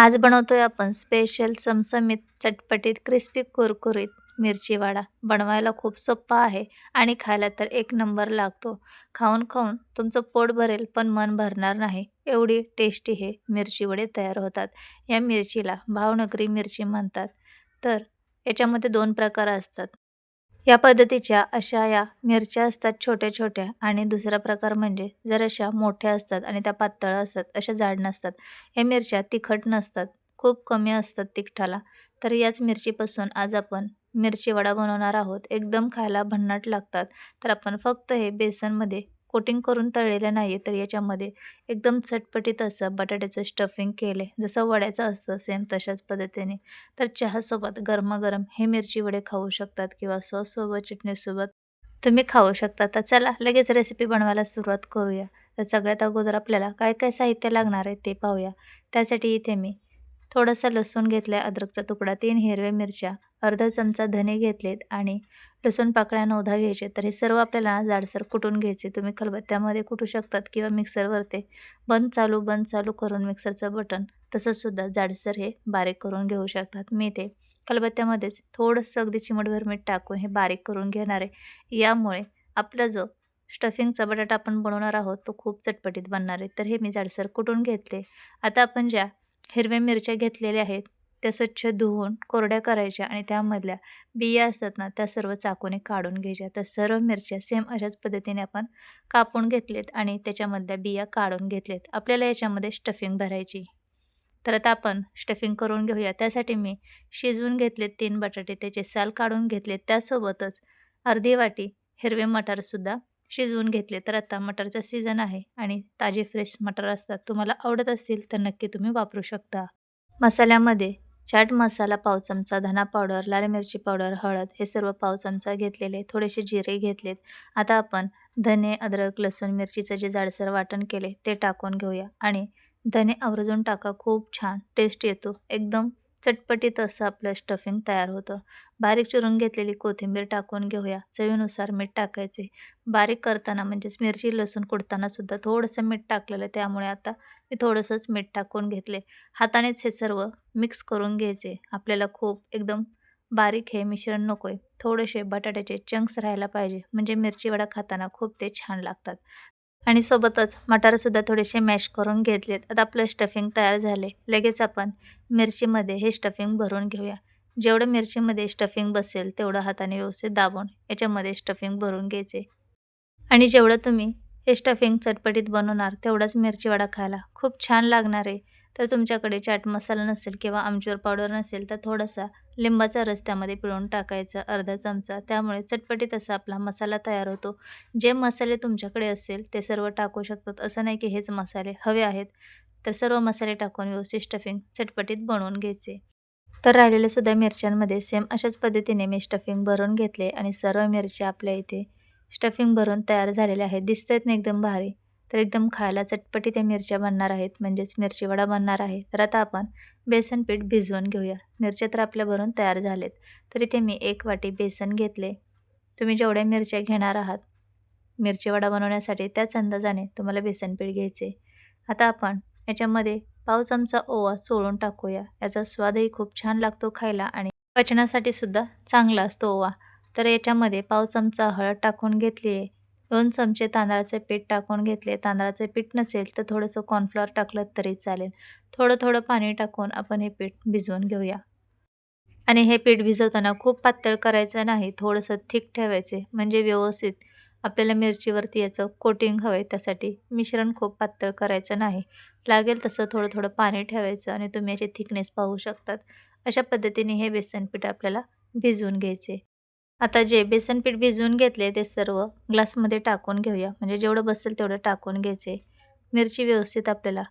आज बनवतोय आपण स्पेशल चमचमीत, चटपटीत, क्रिस्पी कुरकुरीत मिरची वडा. बनवायला खूप सोपा आहे आणि खायला तर एक नंबर लागतो. खाऊन खाऊन तुमचं पोट भरेल पण मन भरणार नाही, एवढी टेस्टी हे मिरची वडे तयार होतात. या मिरचीला भावनगरी मिरची म्हणतात. तर याच्यामध्ये 2 प्रकार असतात. या पद्धतीच्या अशा या मिरच्या असतात छोट्या-छोट्या आणि दुसरा प्रकार म्हणजे जराशा मोठ्या असतात आणि त्या पातळ असतात, अशा जाड नसतात. या मिरच्या तिखट नसतात, खूप कमी असतात तिखटाला. तर याच मिरचीपासून आज आपण मिरची वडा बनवणार आहोत. एकदम खायला भन्नाट लागतात. तर आपण फक्त हे बेसनमध्ये कोटिंग करून तळलेले नाही, तर याच्यामध्ये एकदम चटपटीत असं बटाट्याचं स्टफिंग केले, जसं वड्याचं असतं सेम तशाच पद्धतीने. तर चहासोबत गरमागरम हे मिरची वडे खाऊ शकतात किंवा सॉससोबत, चटणीसोबत तुम्ही खाऊ शकता. तर चला लगेच रेसिपी बनवायला सुरुवात करूया. तर सगळ्यात अगोदर आपल्याला काय काय साहित्य लागणार आहे ते पाहूया. त्यासाठी इथे मी थोडासा लसूण घेतला आहे, अद्रकचा तुकडा, 3 हिरव्या मिरच्या, अर्धा चमचा धने घेतलेत आणि लसूण पाकळ्या 9-10 घ्यायचे. तर हे सर्व आपल्याला ना जाडसर कुटून घ्यायचे. तुम्ही खलबत्त्यामध्ये कुटू शकतात किंवा मिक्सरवर ते बंद चालू करून मिक्सरचं बटन तसंच सुद्धा जाडसर हे बारीक करून घेऊ शकतात. मी ते खलबत्त्यामध्येच थोडंसं अगदी चिमूटभर मीठ टाकून हे बारीक करून घेणार आहे. यामुळे आपला जो स्टफिंगचा बटाटा आपण बनवणार आहोत तो खूप चटपटीत बनणार आहे. तर हे मी जाडसर कुटून घेतले. आता आपण ज्या हिरव्या मिरच्या घेतलेल्या आहेत त्या स्वच्छ धुवून कोरड्या करायच्या आणि त्यामधल्या बिया असतात ना त्या सर्व चाकूने काढून घ्यायच्या. तर सर्व मिरच्या सेम अशाच पद्धतीने आपण कापून घेतलेत आणि त्याच्यामधल्या बिया काढून घेतलेत. आपल्याला याच्यामध्ये स्टफिंग भरायची. तर आता आपण स्टफिंग करून घेऊया. त्यासाठी मी शिजवून घेतलेत 3 बटाटे, त्याचे साल काढून घेतलेत. त्यासोबतच अर्धी वाटी हिरवे मटारसुद्धा शिजवून घेतले. तर आता मटारचा सीझन आहे आणि ताजे फ्रेश मटार असतात. तुम्हाला आवडत असतील तर नक्की तुम्ही वापरू शकता. मसाल्यामध्ये चाट मसाला पाव चमचा, धना पावडर, लाल मिरची पावडर, हळद हे सर्व पाव चमचा घेतलेले, थोडेसे जिरे घेतलेत. आता आपण धने, अद्रक, लसूण, मिरचीचं जे जाडसर वाटण केले ते टाकून घेऊया आणि धने आवर्जून टाका, खूप छान टेस्ट येतो. एकदम चटपटीत असं आपलं स्टफिंग तयार होतं. बारीक चिरून घेतलेली कोथिंबीर टाकून घेऊया. चवीनुसार मीठ टाकायचे. बारीक करताना म्हणजेच मिरची, लसूण कुटताना सुद्धा थोडंसं मीठ टाकलेलं, त्यामुळे आता मी थोडंसंच मीठ टाकून घेतले. हातानेच हे सर्व मिक्स करून घ्यायचे. आपल्याला खूप एकदम बारीक हे मिश्रण नको आहे. थोडेसे बटाट्याचे चंक्स राहायला पाहिजे, म्हणजे मिरची वडा खाताना खूप ते छान लागतात. आणि सोबतच मटारसुद्धा थोडेसे मॅश करून घेतलेत. आता आपलं स्टफिंग तयार झाले. लगेच आपण मिरचीमध्ये हे स्टफिंग भरून घेऊया. जेवढं मिरचीमध्ये स्टफिंग बसेल तेवढं हाताने व्यवस्थित दाबून याच्यामध्ये स्टफिंग भरून घ्यायचे. आणि जेवढं तुम्ही हे स्टफिंग चटपटीत बनवणार तेवढाच मिरची वडा खायला खूप छान लागणार आहे. तर तुमच्याकडे चाट मसाला नसेल किंवा आमचूर पावडर नसेल तर थोडासा लिंबाचा रस त्यामध्ये पिळून टाकायचा अर्धा चमचा. त्यामुळे चटपटीत असा आपला मसाला तयार होतो. जे मसाले तुमच्याकडे असेल ते सर्व टाकू शकतात. असं नाही की हेच मसाले हवे आहेत. तर सर्व मसाले टाकून व्यवस्थित स्टफिंग चटपटीत बनवून घ्यायचे. तर राहिलेल्या सुद्धा मिरच्यांमध्ये सेम अशाच पद्धतीने मी स्टफिंग भरून घेतले आणि सर्व मिरच्या आपल्या इथे स्टफिंग भरून तयार झालेल्या आहेत. दिसतायत ना एकदम भारी. तर एकदम खायला चटपटीत त्या मिरच्या बनणार आहेत, म्हणजेच मिरची वडा बनणार आहे. तर आता आपण बेसन पीठ भिजवून घेऊया. मिरच्या तर आपल्या भरून तयार झालेत. तर इथे मी 1 वाटी बेसन घेतले. तुम्ही जेवढ्या मिरच्या घेणार आहात मिरची वडा बनवण्यासाठी त्याच अंदाजाने तुम्हाला बेसन पीठ घ्यायचे. आता आपण याच्यामध्ये पाव चमचा ओवा चोळून टाकूया. याचा स्वादही खूप छान लागतो खायला आणि पचनासाठी सुद्धा चांगला असतो ओवा. तर याच्यामध्ये पाव चमचा हळद टाकून घेतली आहे. 2 चमचे तांदळाचे पीठ टाकून घेतले. तांदळाचे पीठ नसेल तर थोडंसं कॉर्नफ्लॉवर टाकलं तरी चालेल. थोडं-थोडं पाणी टाकून आपण हे पीठ भिजवून घेऊया. आणि हे पीठ भिजवताना खूप पातळ करायचं नाही, थोडंसं थिक ठेवायचे म्हणजे व्यवस्थित आपल्याला मिरचीवरती याचं कोटिंग हवं आहे. त्यासाठी मिश्रण खूप पातळ करायचं नाही. लागेल तसं थोडं-थोडं पाणी ठेवायचं आणि तुम्ही याची थिकनेस पाहू शकतात. अशा पद्धतीने हे बेसन पीठ आपल्याला भिजवून घ्यायचे. आता जे बेसन पीठ भिजवून घेतले ते सर्व ग्लासमध्ये टाकून घेऊया. म्हणजे जेवढं बसेल तेवढं टाकून घ्यायचे. मिरची व्यवस्थित आपल्याला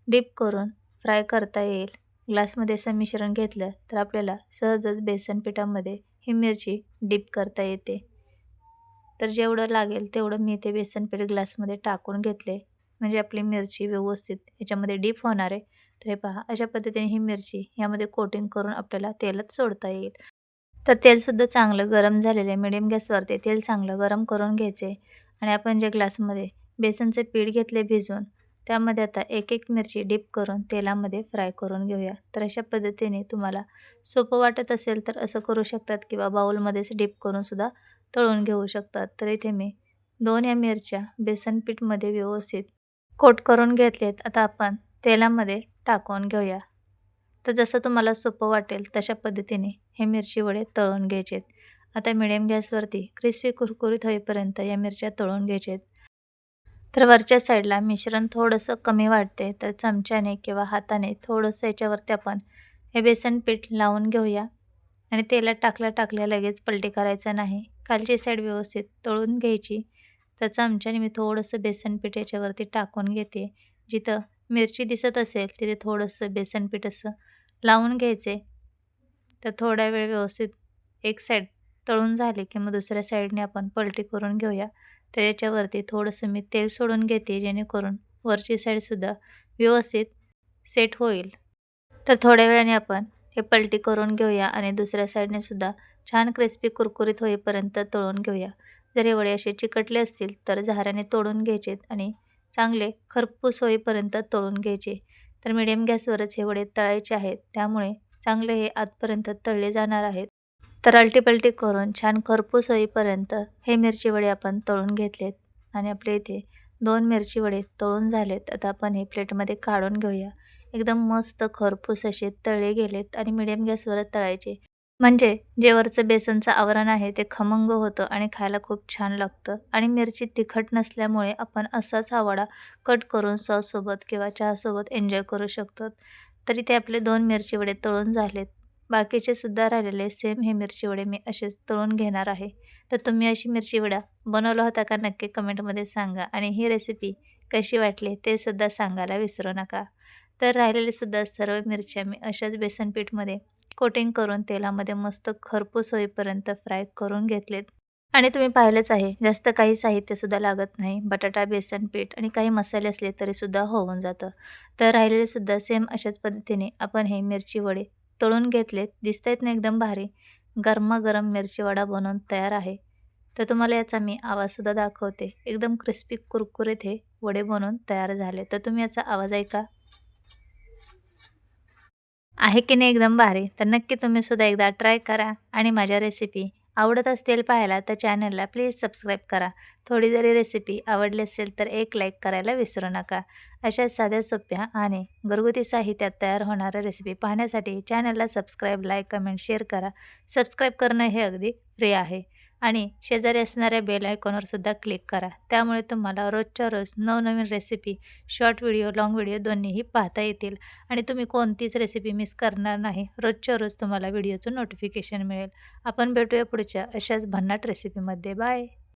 डीप करून फ्राय करता येईल. ग्लासमध्ये असं मिश्रण घेतलं तर आपल्याला सहजच बेसन पिठामध्ये ही मिरची डीप करता येते. तर जेवढं लागेल तेवढं मी ते बेसन पीठ ग्लासमध्ये टाकून घेतले. म्हणजे आपली मिरची व्यवस्थित याच्यामध्ये डीप होणार आहे. तर हे पहा अशा पद्धतीने ही मिरची यामध्ये कोटिंग करून आपल्याला तेलात सोडता येईल. तर तेलसुद्धा चांगलं गरम झालेलं आहे. मिडियम गॅसवरती तेल चांगलं गरम करून घ्यायचे आणि आपण जे ग्लासमध्ये बेसनचे पीठ घेतले भिजवून त्यामध्ये आता एक एक मिरची डिप करून तेलामध्ये फ्राय करून घेऊया. तर अशा पद्धतीने तुम्हाला सोपं वाटत असेल तर असं करू शकतात किंवा बाउलमध्येच डिप करून सुद्धा तळून घेऊ शकतात. तर इथे मी 2 या मिरच्या बेसन पीठमध्ये व्यवस्थित कोट करून घेतलेत. आता आपण तेलामध्ये टाकून घेऊया. तर जसं तुम्हाला सोपं वाटेल तशा पद्धतीने हे मिरची वडे तळून घ्यायचेत. आता मिडियम गॅसवरती क्रिस्पी कुरकुरीत होईपर्यंत या मिरच्या तळून घ्यायचेत. तर वरच्या साईडला मिश्रण थोडंसं कमी वाटते तर चमच्याने किंवा हाताने थोडंसं याच्यावरती आपण हे बेसन पीठ लावून घेऊया आणि तेलात टाकल्या लगेच पलटी करायचं नाही. खालची साईड व्यवस्थित तळून घ्यायची. तर चमच्याने मी थोडंसं बेसन पीठ याच्यावरती टाकून घेते. जिथं मिरची दिसत असेल तिथे थोडंसं बेसन पीठ असं लावून घ्यायचे. तर थोडा वेळ व्यवस्थित एक साईड तळून झाली की मग दुसऱ्या साईडने आपण पलटी करून घेऊया. तर याच्यावरती थोडंसं मी तेल सोडून घेते जेणेकरून वरची साईडसुद्धा व्यवस्थित सेट होईल. तर थोड्या वेळाने आपण हे पलटी करून घेऊया आणि दुसऱ्या साईडने सुद्धा छान क्रिस्पी कुरकुरीत होईपर्यंत तळून घेऊया. जर हे वडे असे चिकटले असतील तर झाऱ्याने तोडून घ्यायचेत आणि चांगले खरपूस होईपर्यंत तळून घ्यायचे. तर मिडियम गॅसवरच हे वडे तळायचे आहेत. त्यामुळे चांगले हे आतपर्यंत तळले जाणार आहेत. तर अलटी-पलटी करून छान खरपूस होईपर्यंत हे मिरची वडे आपण तळून घेतलेत आणि आपल्या इथे 2 मिरची वडे तळून झालेत. आता आपण हे प्लेटमध्ये काढून घेऊया. एकदम मस्त खरपूस असे तळले गेलेत आणि मिडियम गॅसवरच तळायचे. म्हणजे जे वरचं बेसनचं आवरण आहे ते खमंग होतं आणि खायला खूप छान लागतं आणि मिरची तिखट नसल्यामुळे आपण असाच हा वडा कट करून सॉससोबत किंवा चहासोबत एन्जॉय करू शकतो. तर इथे आपले 2 मिरची वडे तळून झालेत. बाकीचे सुद्धा राहिलेले सेम हे मिरची वडे मी असेच तळून घेणार आहे. तर तुम्ही अशी मिरची वडा बनवला होता का नक्की कमेंटमध्ये सांगा आणि ही रेसिपी कशी वाटली ते सुद्धा सांगायला विसरू नका. तर राहिलेले सुद्धा सर्व मिरच्या मी अशाच बेसन पीठमध्ये कोटिंग करून तेलामध्ये मस्त खरपूस होईपर्यंत फ्राय करून घेतलेत. आणि तुम्ही पाहिलंच आहे जास्त काही साहित्यसुद्धा लागत नाही. बटाटा, बेसन पीठ आणि काही मसाले असले तरीसुद्धा होऊन जातं. तर राहिलेले सुद्धा सेम अशाच पद्धतीने आपण हे मिरची वडे तळून घेतलेत. दिसतायत ना एकदम भारी. गरमागरम मिरची वडा बनवून तयार आहे. तर तुम्हाला याचा मी आवाजसुद्धा दाखवते. एकदम क्रिस्पी कुरकुरीत हे वडे बनवून तयार झाले. तर तुम्ही याचा आवाज ऐका. आहे की नाही एकदम भारी. तर नक्की तुम्ही सुद्धा एकदा ट्राय करा आणि माझ्या रेसिपी आवडत असतील पाहायला तर चॅनलला प्लीज सबस्क्राईब करा. थोडी जरी रेसिपी आवडली असेल तर एक लाईक करायला विसरू नका. अशा साध्या सोप्या आणि घरगुती साहित्यात तयार होणाऱ्या रेसिपी पाहण्यासाठी चॅनलला सबस्क्राईब, लाईक, कमेंट, शेअर करा. सबस्क्राईब करणं हे अगदी फ्री आहे आणि शेजारी असणाऱ्या बेल आयकॉनवर सुद्धा क्लिक करा. त्यामुळे तुम्हाला रोजच्या रोज नवनवीन recipe, short video, long video दोन्हीही पाहता येतील. आणि तुम्ही कोणतीच रेसिपी मिस करणार नाही. रोजच्या रोज तुम्हाला व्हिडिओचं नोटिफिकेशन मिळेल. आपण भेटूया पुढच्या अशाच भन्नाट रेसिपीमध्ये. बाय.